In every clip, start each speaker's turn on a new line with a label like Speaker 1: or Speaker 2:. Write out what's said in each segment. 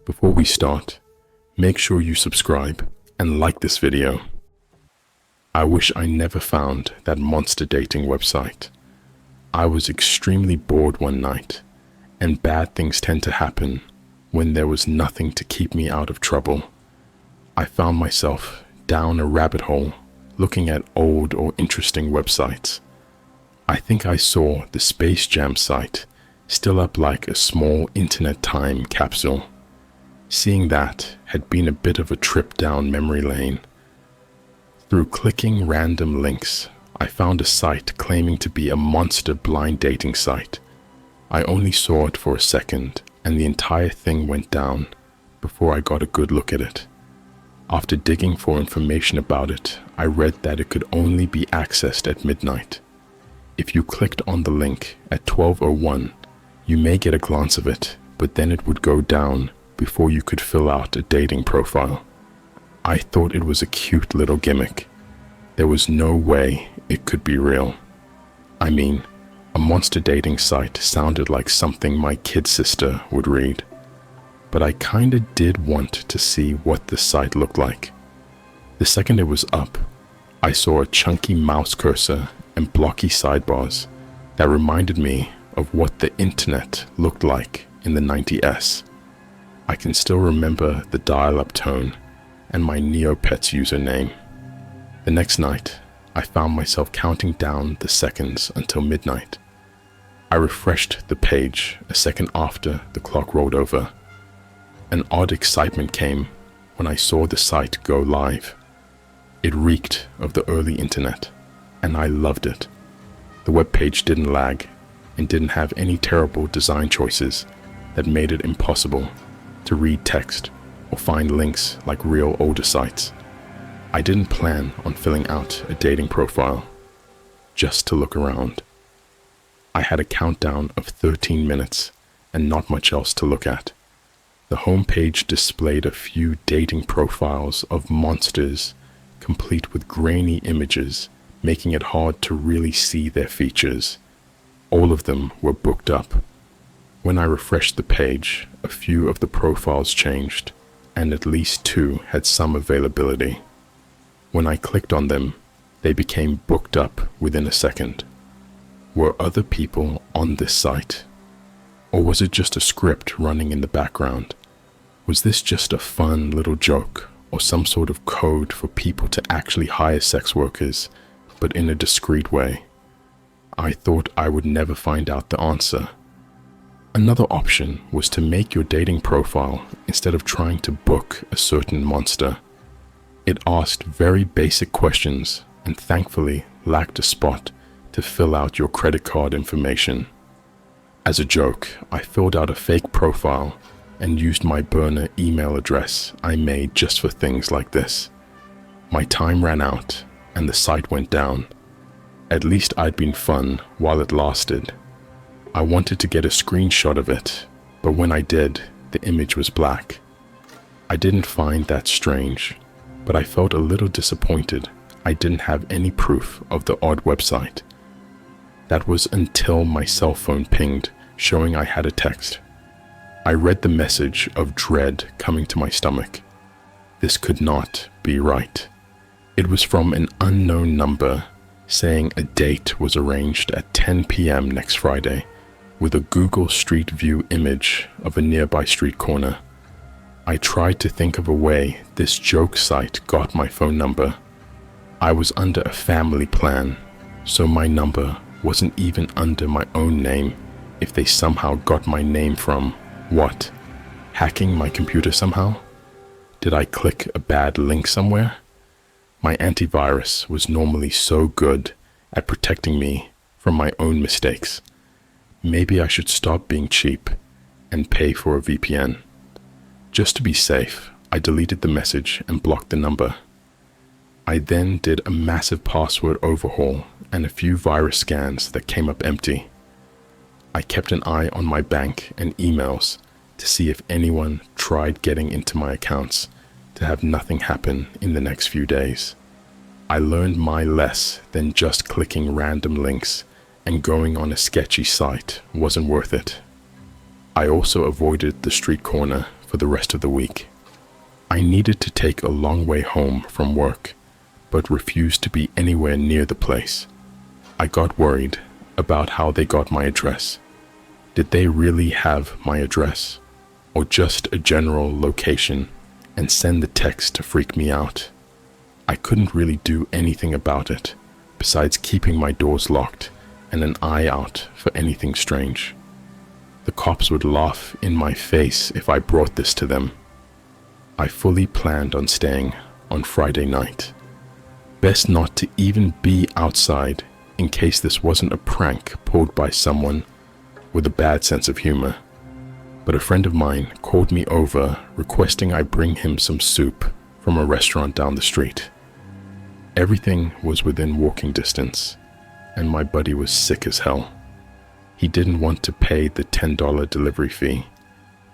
Speaker 1: Before we start, make sure you subscribe and like this video. I wish I never found that monster dating website. I was extremely bored one night, and bad things tend to happen when there was nothing to keep me out of trouble. I found myself down a rabbit hole looking at old or interesting websites. I think I saw the Space Jam site still up like a small internet time capsule. Seeing that had been a bit of a trip down memory lane. Through clicking random links, I found a site claiming to be a monster blind dating site. I only saw it for a second, and the entire thing went down before I got a good look at it. After digging for information about it, I read that it could only be accessed at midnight. If you clicked on the link at 12:01, you may get a glance of it, but then it would go down before you could fill out a dating profile. I thought it was a cute little gimmick. There was no way it could be real. I mean, a monster dating site sounded like something my kid sister would read. But I kinda did want to see what the site looked like. The second it was up, I saw a chunky mouse cursor and blocky sidebars that reminded me of what the internet looked like in the 90s. I can still remember the dial-up tone and my Neopets username. The next night, I found myself counting down the seconds until midnight. I refreshed the page a second after the clock rolled over. An odd excitement came when I saw the site go live. It reeked of the early internet, and I loved it. The web page didn't lag and didn't have any terrible design choices that made it impossible to read text or find links like real older sites. I didn't plan on filling out a dating profile, just to look around. I had a countdown of 13 minutes and not much else to look at. The homepage displayed a few dating profiles of monsters, complete with grainy images, making it hard to really see their features. All of them were booked up. When I refreshed the page, a few of the profiles changed, and at least 2 had some availability. When I clicked on them, they became booked up within a second. Were other people on this site? Or was it just a script running in the background? Was this just a fun little joke or some sort of code for people to actually hire sex workers, but in a discreet way? I thought I would never find out the answer. Another option was to make your dating profile instead of trying to book a certain monster. It asked very basic questions and thankfully lacked a spot to fill out your credit card information. As a joke, I filled out a fake profile and used my burner email address I made just for things like this. My time ran out and the site went down. At least I'd been fun while it lasted. I wanted to get a screenshot of it, but when I did, the image was black. I didn't find that strange, but I felt a little disappointed I didn't have any proof of the odd website. That was until my cell phone pinged, showing I had a text. I read the message of dread coming to my stomach. This could not be right. It was from an unknown number saying a date was arranged at 10 p.m. next Friday, with a Google Street View image of a nearby street corner. I tried to think of a way this joke site got my phone number. I was under a family plan, so my number wasn't even under my own name. If they somehow got my name from, what? Hacking my computer somehow? Did I click a bad link somewhere? My antivirus was normally so good at protecting me from my own mistakes. Maybe I should stop being cheap and pay for a VPN. Just to be safe, I deleted the message and blocked the number. I then did a massive password overhaul and a few virus scans that came up empty. I kept an eye on my bank and emails to see if anyone tried getting into my accounts, to have nothing happen in the next few days. I learned my less than just clicking random links and going on a sketchy site wasn't worth it. I also avoided the street corner for the rest of the week. I needed to take a long way home from work, but refused to be anywhere near the place. I got worried about how they got my address. Did they really have my address, or just a general location, and send the text to freak me out? I couldn't really do anything about it, besides keeping my doors locked and an eye out for anything strange. The cops would laugh in my face if I brought this to them. I fully planned on staying on Friday night. Best not to even be outside in case this wasn't a prank pulled by someone with a bad sense of humor. But a friend of mine called me over requesting I bring him some soup from a restaurant down the street. Everything was within walking distance, and my buddy was sick as hell. He didn't want to pay the $10 delivery fee,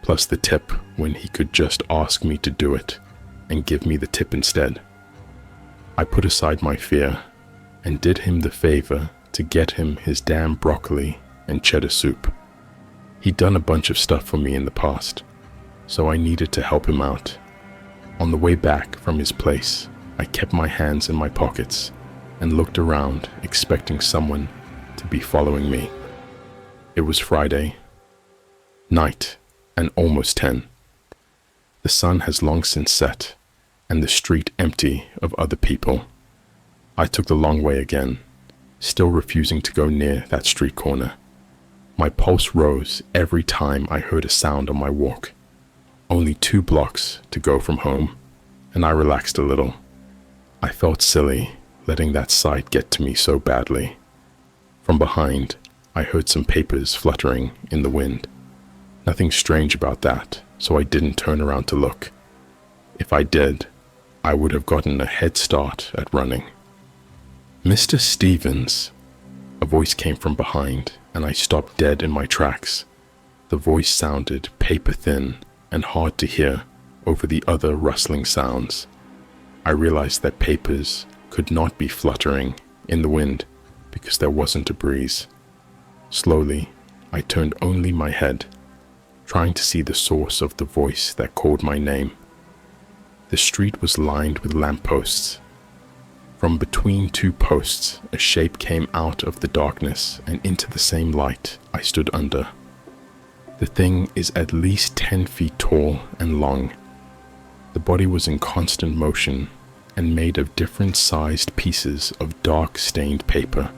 Speaker 1: plus the tip, when he could just ask me to do it and give me the tip instead. I put aside my fear and did him the favor to get him his damn broccoli and cheddar soup. He'd done a bunch of stuff for me in the past, so I needed to help him out. On the way back from his place, I kept my hands in my pockets and looked around, expecting someone to be following me. It was Friday night and almost 10. The sun has long since set and the street empty of other people. I took the long way again, still refusing to go near that street corner. My pulse rose every time I heard a sound on my walk. Only 2 blocks to go from home, and I relaxed a little. I felt silly letting that sight get to me so badly. From behind, I heard some papers fluttering in the wind. Nothing strange about that, so I didn't turn around to look. If I did, I would have gotten a head start at running. "Mr. Stevens," a voice came from behind, and I stopped dead in my tracks. The voice sounded paper-thin and hard to hear over the other rustling sounds. I realized that papers could not be fluttering in the wind because there wasn't a breeze. Slowly, I turned only my head, trying to see the source of the voice that called my name. The street was lined with lampposts. From between 2 posts, a shape came out of the darkness and into the same light I stood under. The thing is at least 10 feet tall and long. The body was in constant motion and made of different sized pieces of dark stained paper.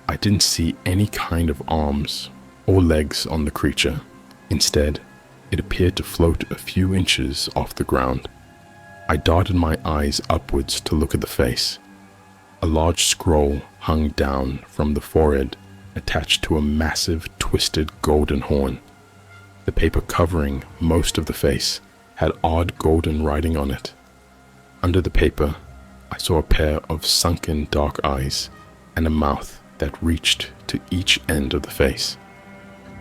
Speaker 1: I didn't see any kind of arms or legs on the creature. Instead, it appeared to float a few inches off the ground. I darted my eyes upwards to look at the face. A large scroll hung down from the forehead, attached to a massive, twisted golden horn. The paper covering most of the face had odd golden writing on it. Under the paper, I saw a pair of sunken dark eyes and a mouth that reached to each end of the face.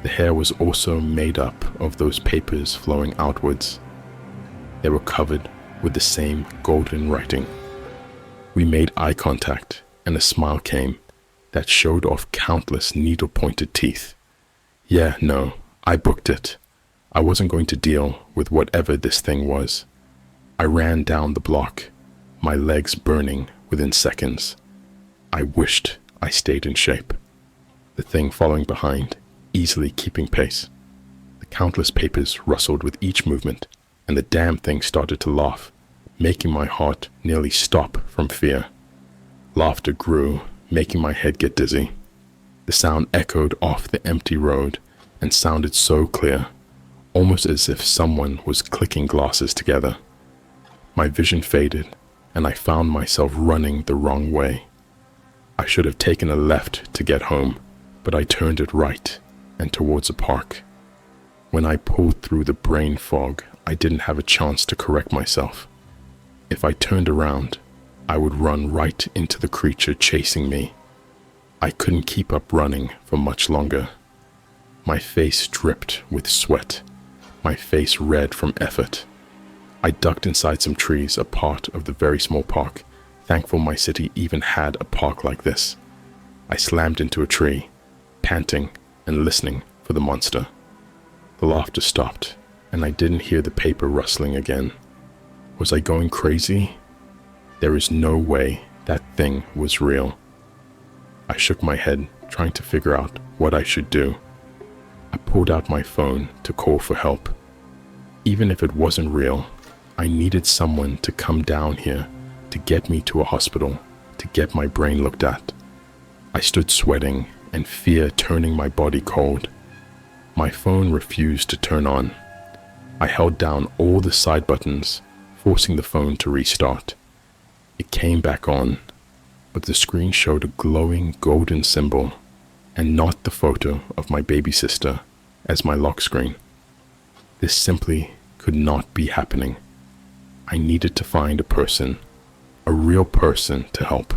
Speaker 1: The hair was also made up of those papers flowing outwards. They were covered with the same golden writing. We made eye contact, and a smile came that showed off countless needle-pointed teeth. Yeah, no, I booked it. I wasn't going to deal with whatever this thing was. I ran down the block, my legs burning within seconds. I wished I stayed in shape. The thing following behind, easily keeping pace. The countless papers rustled with each movement, and the damn thing started to laugh, making my heart nearly stop from fear. Laughter grew, making my head get dizzy. The sound echoed off the empty road and sounded so clear, almost as if someone was clicking glasses together. My vision faded, and I found myself running the wrong way. I should have taken a left to get home, but I turned it right and towards a park. When I pulled through the brain fog, I didn't have a chance to correct myself. If I turned around, I would run right into the creature chasing me. I couldn't keep up running for much longer. My face dripped with sweat, my face red from effort. I ducked inside some trees, a part of the very small park, thankful my city even had a park like this. I slammed into a tree, panting and listening for the monster. The laughter stopped, and I didn't hear the paper rustling again. Was I going crazy? There is no way that thing was real. I shook my head, trying to figure out what I should do. I pulled out my phone to call for help. Even if it wasn't real, I needed someone to come down here to get me to a hospital, to get my brain looked at. I stood sweating and fear turning my body cold. My phone refused to turn on. I held down all the side buttons, forcing the phone to restart. It came back on, but the screen showed a glowing golden symbol and not the photo of my baby sister as my lock screen. This simply could not be happening. I needed to find a person, a real person to help.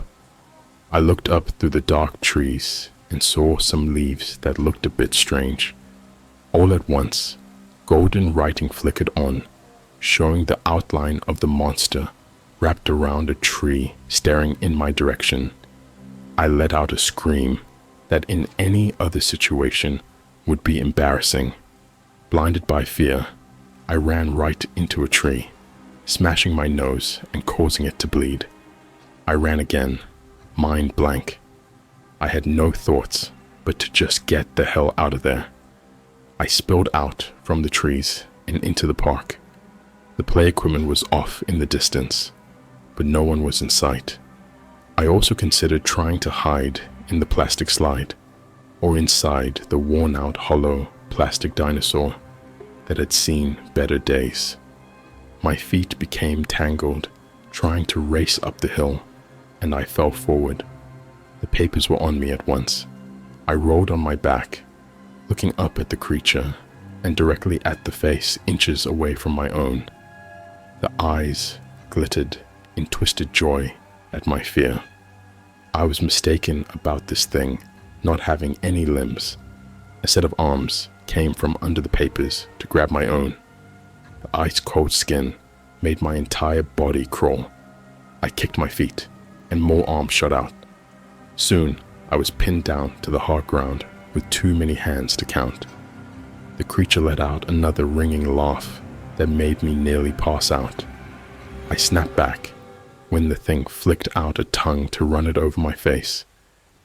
Speaker 1: I looked up through the dark trees and saw some leaves that looked a bit strange. All at once, golden writing flickered on, showing the outline of the monster wrapped around a tree staring in my direction. I let out a scream that in any other situation would be embarrassing. Blinded by fear, I ran right into a tree, smashing my nose and causing it to bleed. I ran again, mind blank. I had no thoughts but to just get the hell out of there. I spilled out from the trees and into the park. The play equipment was off in the distance, but no one was in sight. I also considered trying to hide in the plastic slide or inside the worn-out hollow plastic dinosaur that had seen better days. My feet became tangled, trying to race up the hill, and I fell forward. The papers were on me at once. I rolled on my back, looking up at the creature and directly at the face inches away from my own. The eyes glittered in twisted joy at my fear. I was mistaken about this thing not having any limbs. A set of arms came from under the papers to grab my own. The ice-cold skin made my entire body crawl. I kicked my feet, and more arms shot out. Soon, I was pinned down to the hard ground with too many hands to count. The creature let out another ringing laugh that made me nearly pass out. I snapped back when the thing flicked out a tongue to run it over my face,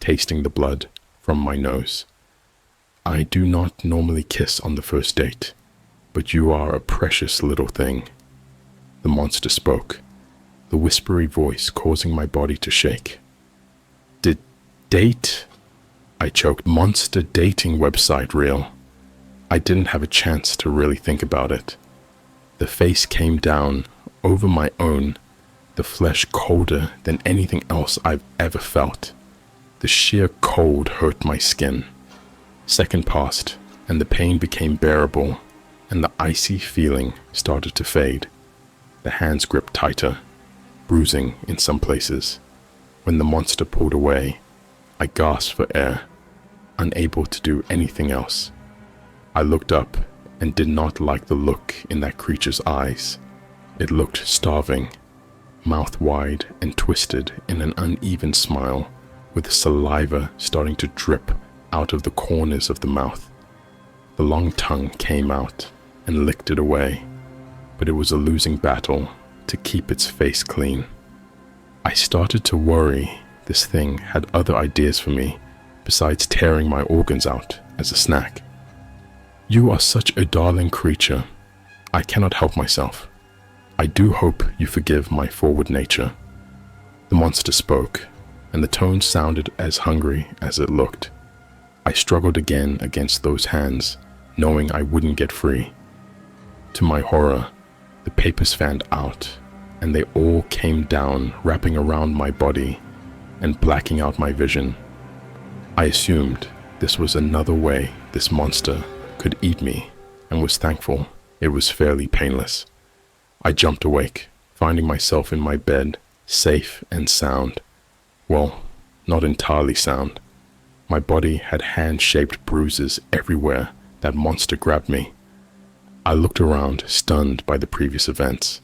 Speaker 1: tasting the blood from my nose. I do not normally kiss on the first date, but you are a precious little thing. The monster spoke, the whispery voice causing my body to shake. Date? I choked. Monster dating website real? I didn't have a chance to really think about it. The face came down over my own, the flesh colder than anything else I've ever felt. The sheer cold hurt my skin. Second passed, and the pain became bearable, and the icy feeling started to fade. The hands gripped tighter, bruising in some places. When the monster pulled away, I gasped for air, unable to do anything else. I looked up and did not like the look in that creature's eyes. It looked starving, mouth wide and twisted in an uneven smile, with saliva starting to drip out of the corners of the mouth. The long tongue came out and licked it away, but it was a losing battle to keep its face clean. I started to worry this thing had other ideas for me besides tearing my organs out as a snack. You are such a darling creature. I cannot help myself. I do hope you forgive my forward nature. The monster spoke, and the tone sounded as hungry as it looked. I struggled again against those hands, knowing I wouldn't get free. To my horror, the papers fanned out, and they all came down, wrapping around my body and blacking out my vision. I assumed this was another way this monster could eat me, and was thankful it was fairly painless. I jumped awake, finding myself in my bed, safe and sound. Well, not entirely sound. My body had hand-shaped bruises everywhere that monster grabbed me. I looked around, stunned by the previous events.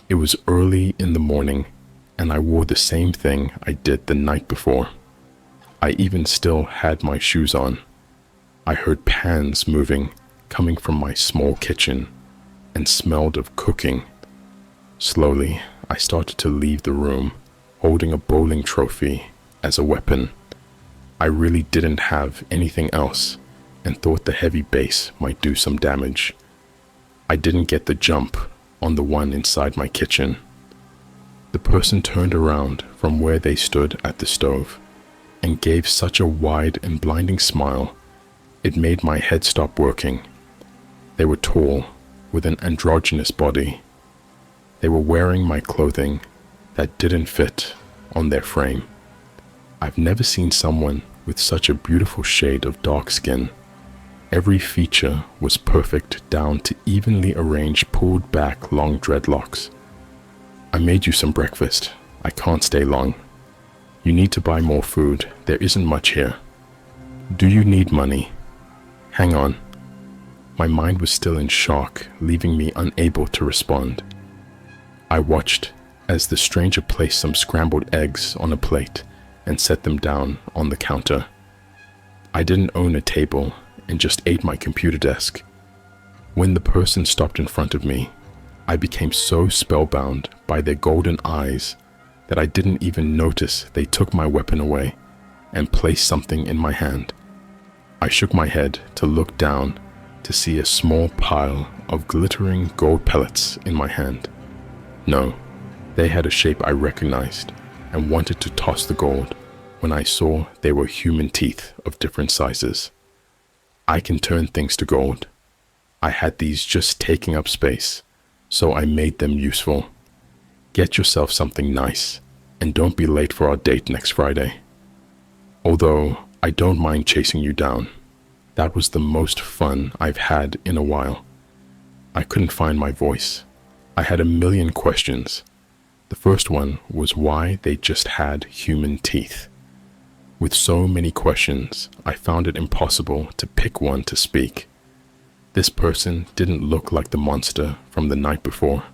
Speaker 1: It was early in the morning, and I wore the same thing I did the night before. I even still had my shoes on. I heard pans moving, coming from my small kitchen, and smelled of cooking. Slowly, I started to leave the room, holding a bowling trophy as a weapon. I really didn't have anything else and thought the heavy base might do some damage. I didn't get the jump on the one inside my kitchen. The person turned around from where they stood at the stove and gave such a wide and blinding smile, it made my head stop working. They were tall, with an androgynous body. They were wearing my clothing that didn't fit on their frame. I've never seen someone with such a beautiful shade of dark skin. Every feature was perfect down to evenly arranged pulled back long dreadlocks. I made you some breakfast. I can't stay long. You need to buy more food. There isn't much here. Do you need money? Hang on. My mind was still in shock, leaving me unable to respond. I watched as the stranger placed some scrambled eggs on a plate and set them down on the counter. I didn't own a table and just ate my computer desk. When the person stopped in front of me, I became so spellbound by their golden eyes that I didn't even notice they took my weapon away and placed something in my hand. I shook my head to look down to see a small pile of glittering gold pellets in my hand. No, they had a shape I recognized and wanted to toss the gold when I saw they were human teeth of different sizes. I can turn things to gold. I had these just taking up space, so I made them useful. Get yourself something nice, and don't be late for our date next Friday. Although I don't mind chasing you down. That was the most fun I've had in a while. I couldn't find my voice. I had a million questions. The first one was why they just had human teeth. With so many questions, I found it impossible to pick one to speak. This person didn't look like the monster from the night before.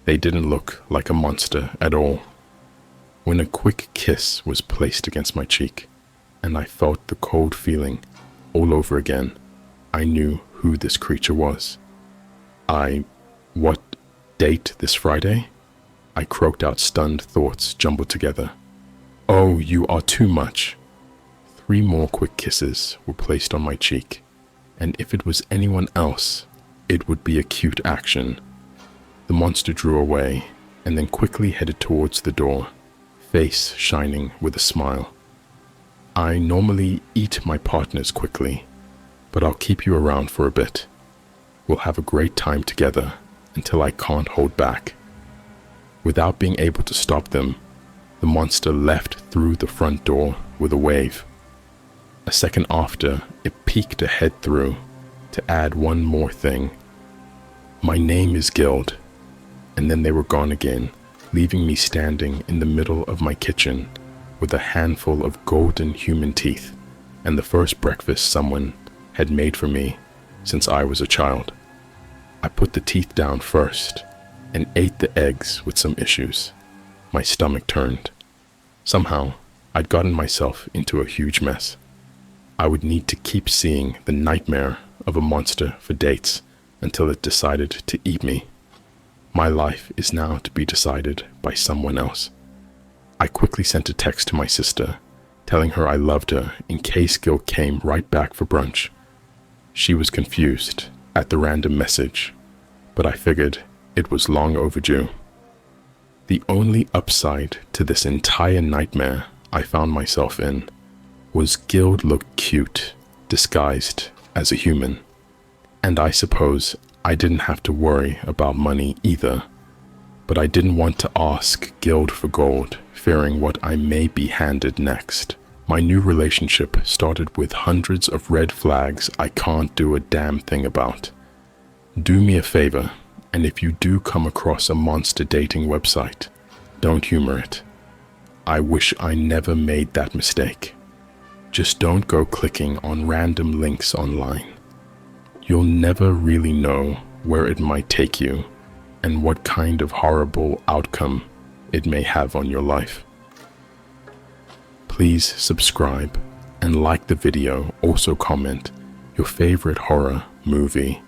Speaker 1: They didn't look like a monster at all. When a quick kiss was placed against my cheek, and I felt the cold feeling all over again, I knew who this creature was. What date this Friday? I croaked out, stunned thoughts jumbled together. Oh, you are too much. 3 more quick kisses were placed on my cheek, and if it was anyone else, it would be a cute action. The monster drew away and then quickly headed towards the door, face shining with a smile. I normally eat my partners quickly, but I'll keep you around for a bit. We'll have a great time together until I can't hold back. Without being able to stop them, the monster left through the front door with a wave. A second after, it peeked ahead through to add one more thing. My name is Guild. And then they were gone again, leaving me standing in the middle of my kitchen with a handful of golden human teeth and the first breakfast someone had made for me since I was a child. I put the teeth down first and ate the eggs with some issues. My stomach turned. Somehow, I'd gotten myself into a huge mess. I would need to keep seeing the nightmare of a monster for dates until it decided to eat me. My life is now to be decided by someone else. I quickly sent a text to my sister, telling her I loved her in case Gil came right back for brunch. She was confused at the random message, but I figured it was long overdue. The only upside to this entire nightmare I found myself in was Guild looked cute, disguised as a human. And I suppose I didn't have to worry about money either. But I didn't want to ask Guild for gold, fearing what I may be handed next. My new relationship started with hundreds of red flags I can't do a damn thing about. Do me a favor, and if you do come across a monster dating website, don't humor it. I wish I never made that mistake. Just don't go clicking on random links online. You'll never really know where it might take you and what kind of horrible outcome it may have on your life. Please subscribe and like the video. Also comment your favorite horror movie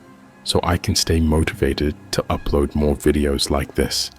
Speaker 1: so I can stay motivated to upload more videos like this.